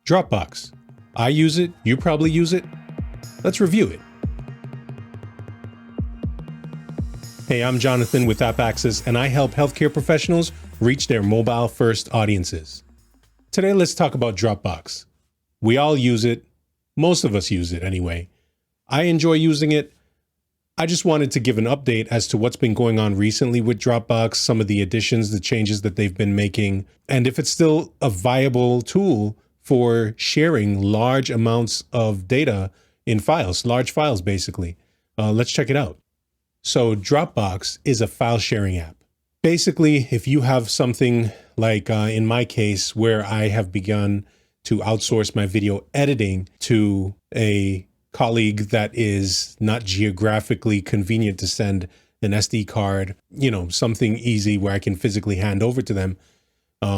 Dropbox. I use it, you probably use it. Let's review it. Hey, I'm Jonathan with App Axis, and I help healthcare professionals reach their mobile-first audiences. Today, let's talk about Dropbox. We all use it. Most of us use it anyway. I enjoy using it. I just wanted to give an update as to what's been going on recently with Dropbox, some of the additions, the changes that they've been making, and if it's still a viable tool for sharing large amounts of data in files, large files basically. Let's check it out. So Dropbox is a file sharing app. Basically, if you have something like in my case where I have begun to outsource my video editing to a colleague that is not geographically convenient to send an SD card, something easy where I can physically hand over to them.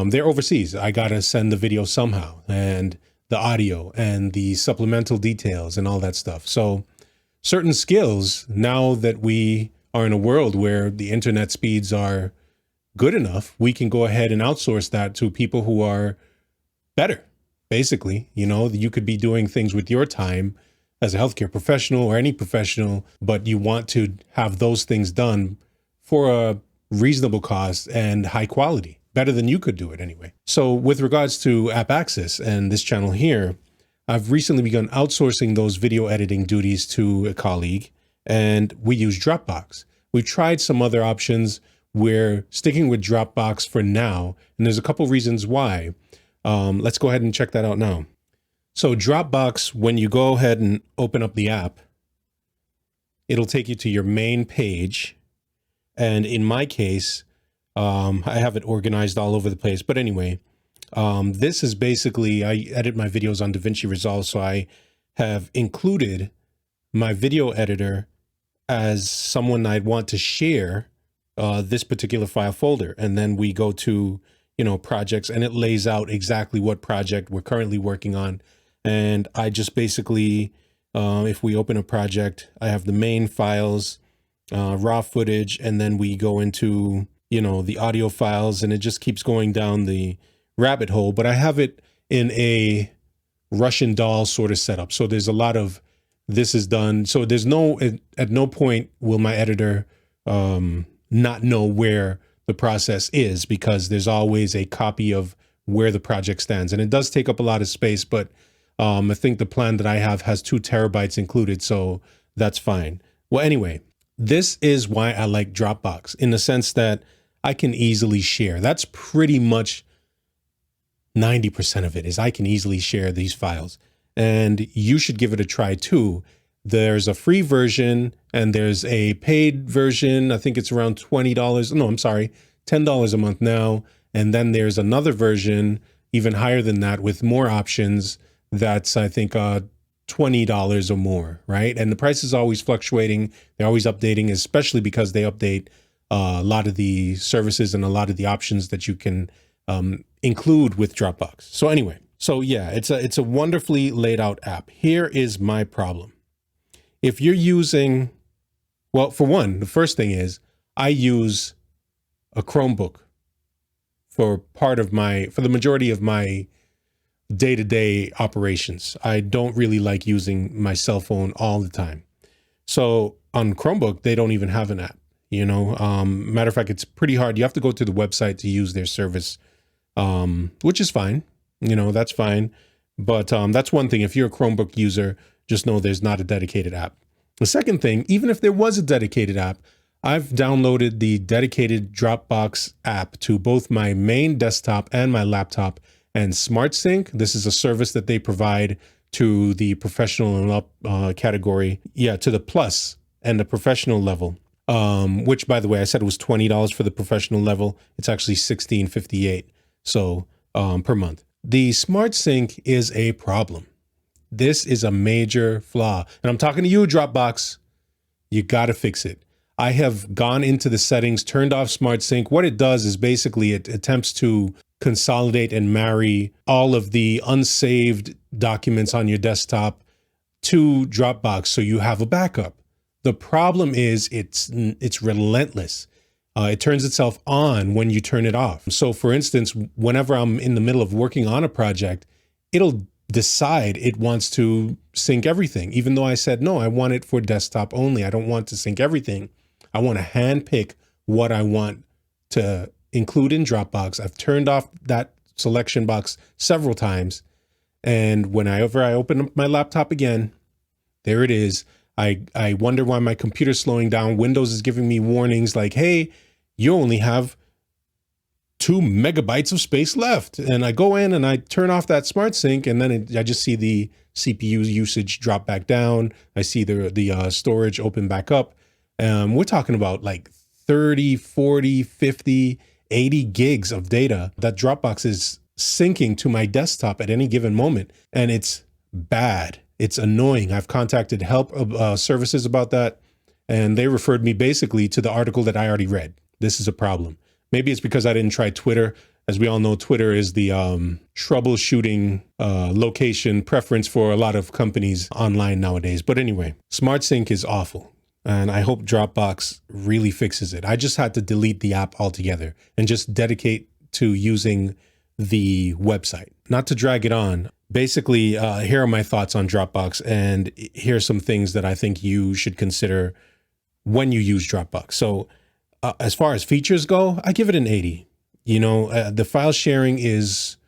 They're overseas. I got to send the video somehow, and the audio and the supplemental details and all that stuff. So certain skills, now that we are in a world where the internet speeds are good enough, we can go ahead and outsource that to people who are better. Basically, you could be doing things with your time as a healthcare professional or any professional, but you want to have those things done for a reasonable cost and high quality, better than you could do it anyway. So with regards to App Axis and this channel here, I've recently begun outsourcing those video editing duties to a colleague, and we use Dropbox. We've tried some other options. We're sticking with Dropbox for now, and there's a couple reasons why. Let's go ahead and check that out now. So Dropbox, when you go ahead and open up the app, it'll take you to your main page. And in my case, I have it organized all over the place. But anyway, this is basically, I edit my videos on DaVinci Resolve. So I have included my video editor as someone I'd want to share this particular file folder. And then we go to, projects, and it lays out exactly what project we're currently working on. And I just basically, if we open a project, I have the main files, raw footage, and then we go into, the audio files, and it just keeps going down the rabbit hole. But I have it in a Russian doll sort of setup. So there's a lot of this is done. So there's at no point will my editor not know where the process is, because there's always a copy of where the project stands. And it does take up a lot of space, but I think the plan that I have has 2 terabytes included, so that's fine. Well, anyway, this is why I like Dropbox, in the sense that I can easily share. That's pretty much 90% of it, is I can easily share these files. And you should give it a try too. There's a free version and there's a paid version. I think it's around $20. No, I'm sorry, $10 a month now. And then there's another version, even higher than that, with more options. That's, I think, $20 or more, right? And the price is always fluctuating. They're always updating, especially because they update a lot of the services and a lot of the options that you can include with Dropbox. So anyway, so yeah, it's a wonderfully laid out app. Here is my problem. If you're using, well, for one, the first thing is I use a Chromebook for the majority of my day-to-day operations. I don't really like using my cell phone all the time. So on Chromebook, they don't even have an app, matter of fact, it's pretty hard. You have to go to the website to use their service, which is fine. That's fine. But that's one thing. If you're a Chromebook user, just know there's not a dedicated app. The second thing, even if there was a dedicated app, I've downloaded the dedicated Dropbox app to both my main desktop and my laptop. And SmartSync, this is a service that they provide to the professional and up category. Yeah, to the plus and the professional level, which, by the way, I said it was $20 for the professional level. It's actually $16.58 per month. The SmartSync is a problem. This is a major flaw. And I'm talking to you, Dropbox. You got to fix it. I have gone into the settings, turned off SmartSync. What it does is basically it attempts to consolidate and marry all of the unsaved documents on your desktop to Dropbox so you have a backup. The problem is it's relentless. It turns itself on when you turn it off. So for instance, whenever I'm in the middle of working on a project, it'll decide it wants to sync everything, even though I said, no, I want it for desktop only. I don't want to sync everything. I want to handpick what I want to include in Dropbox. I've turned off that selection box several times. And whenever I open up my laptop again, there it is. I wonder why my computer's slowing down. Windows is giving me warnings like, hey, you only have 2 megabytes of space left. And I go in and I turn off that smart sync, and then I just see the CPU usage drop back down. I see the storage open back up. We're talking about like 30, 40, 50, 80 gigs of data that Dropbox is syncing to my desktop at any given moment. And it's bad. It's annoying. I've contacted help services about that, and they referred me basically to the article that I already read. This is a problem. Maybe it's because I didn't try Twitter. As we all know, Twitter is the troubleshooting location preference for a lot of companies online nowadays. But anyway, Smart Sync is awful, and I hope Dropbox really fixes it. I just had to delete the app altogether and just dedicate to using the website, not to drag it on. Basically, here are my thoughts on Dropbox, and here are some things that I think you should consider when you use Dropbox. So as far as features go, I give it an 80. You know, the file sharing is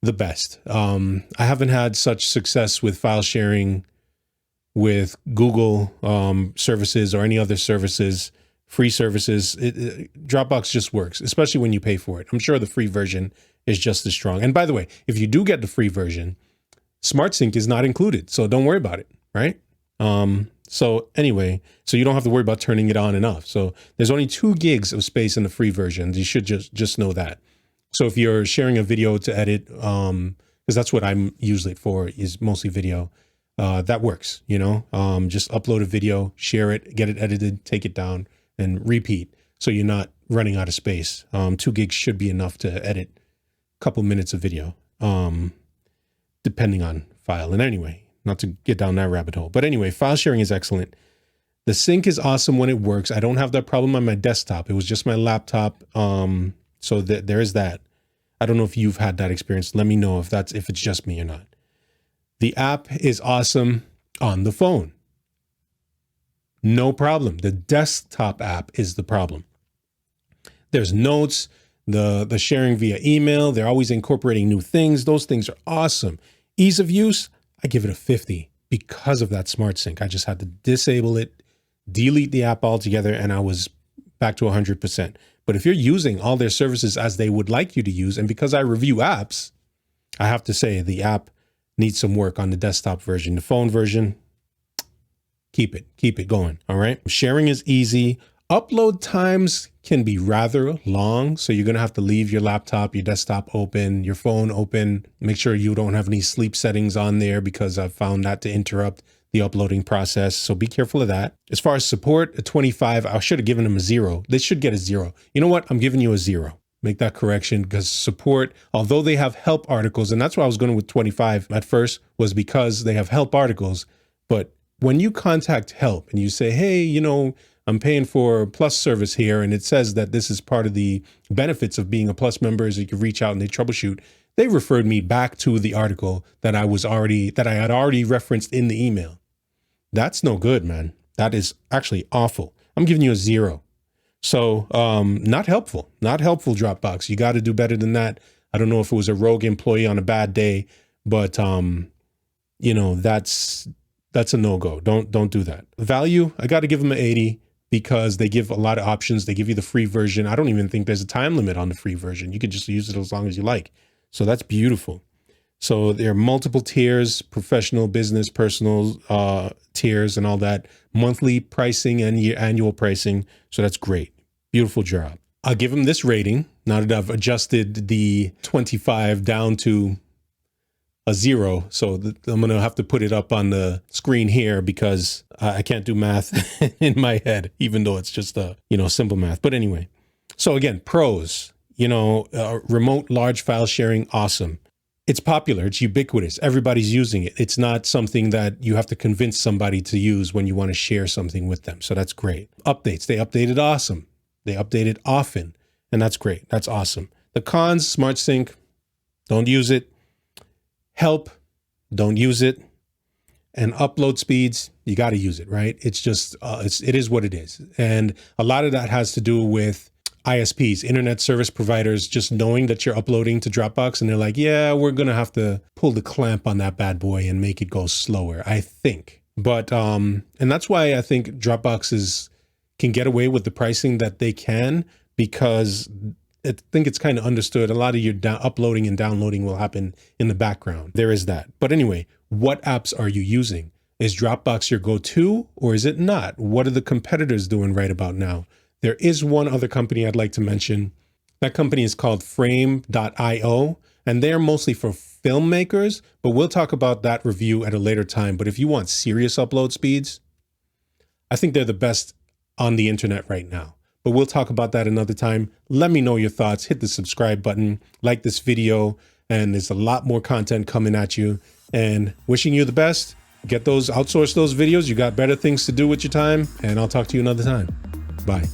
the best. I haven't had such success with file sharing with Google services or any other services, free services. Dropbox just works, especially when you pay for it. I'm sure the free version is just as strong. And by the way, if you do get the free version, Smart Sync is not included, so don't worry about it, right? So anyway, so you don't have to worry about turning it on and off. So there's only 2 gigs of space in the free version. You should just know that. So if you're sharing a video to edit, because that's what I'm usually it for, is mostly video, that works, you know? Just upload a video, share it, get it edited, take it down, and repeat. So you're not running out of space. 2 gigs should be enough to edit a couple minutes of video, depending on file. And anyway, not to get down that rabbit hole. But anyway, file sharing is excellent. The sync is awesome when it works. I don't have that problem on my desktop. It was just my laptop. So there is that. I don't know if you've had that experience. Let me know if it's just me or not. The app is awesome on the phone. No problem. The desktop app is the problem. There's notes, the sharing via email. They're always incorporating new things. Those things are awesome. Ease of use, I give it a 50 because of that Smart Sync. I just had to disable it, delete the app altogether, and I was back to 100%. But if you're using all their services as they would like you to use, and because I review apps, I have to say the app needs some work on the desktop version. The phone version, keep it going, all right? Sharing is easy. Upload times can be rather long, so you're gonna have to leave your laptop, your desktop open, your phone open. Make sure you don't have any sleep settings on there, because I've found that to interrupt the uploading process. So be careful of that. As far as support, a 25, I should have given them a 0. They should get a 0. You know what? I'm giving you a 0. Make that correction, because support, although they have help articles, and that's why I was going with 25 at first, was because they have help articles. But when you contact help and you say, hey, you know, I'm paying for a Plus service here, and it says that this is part of the benefits of being a Plus member is that you can reach out and they troubleshoot. They referred me back to the article that I had already referenced in the email. That's no good, man. That is actually awful. I'm giving you a 0. So not helpful, Dropbox. You got to do better than that. I don't know if it was a rogue employee on a bad day, but you know, that's a no-go. Don't do that. Value, I got to give them an 80. Because they give a lot of options. They give you the free version. I don't even think there's a time limit on the free version. You can just use it as long as you like. So that's beautiful. So there are multiple tiers, professional, business, personal tiers and all that. Monthly pricing and annual pricing. So that's great. Beautiful job. I'll give them this rating. Now that I've adjusted the 25 down to a 0. So I'm going to have to put it up on the screen here because I can't do math in my head, even though it's just simple math. But anyway, so again, pros, remote large file sharing, awesome. It's popular. It's ubiquitous. Everybody's using it. It's not something that you have to convince somebody to use when you want to share something with them. So that's great. Updates. They updated awesome. They updated often. And that's great. That's awesome. The cons, Smart Sync, don't use it. Help, don't use it. And upload speeds, you got to use it, right? It's just, it is what it is. And a lot of that has to do with ISPs, internet service providers, just knowing that you're uploading to Dropbox, and they're like, yeah, we're going to have to pull the clamp on that bad boy and make it go slower, I think. But, and that's why I think Dropbox can get away with the pricing that they can, because I think it's kind of understood. A lot of your uploading and downloading will happen in the background. There is that. But anyway, what apps are you using? Is Dropbox your go-to, or is it not? What are the competitors doing right about now? There is one other company I'd like to mention. That company is called Frame.io, and they're mostly for filmmakers, but we'll talk about that review at a later time. But if you want serious upload speeds, I think they're the best on the internet right now. But we'll talk about that another time. Let me know your thoughts. Hit the subscribe button, like this video, and there's a lot more content coming at you. And wishing you the best. Outsource those videos. You got better things to do with your time, and I'll talk to you another time. Bye.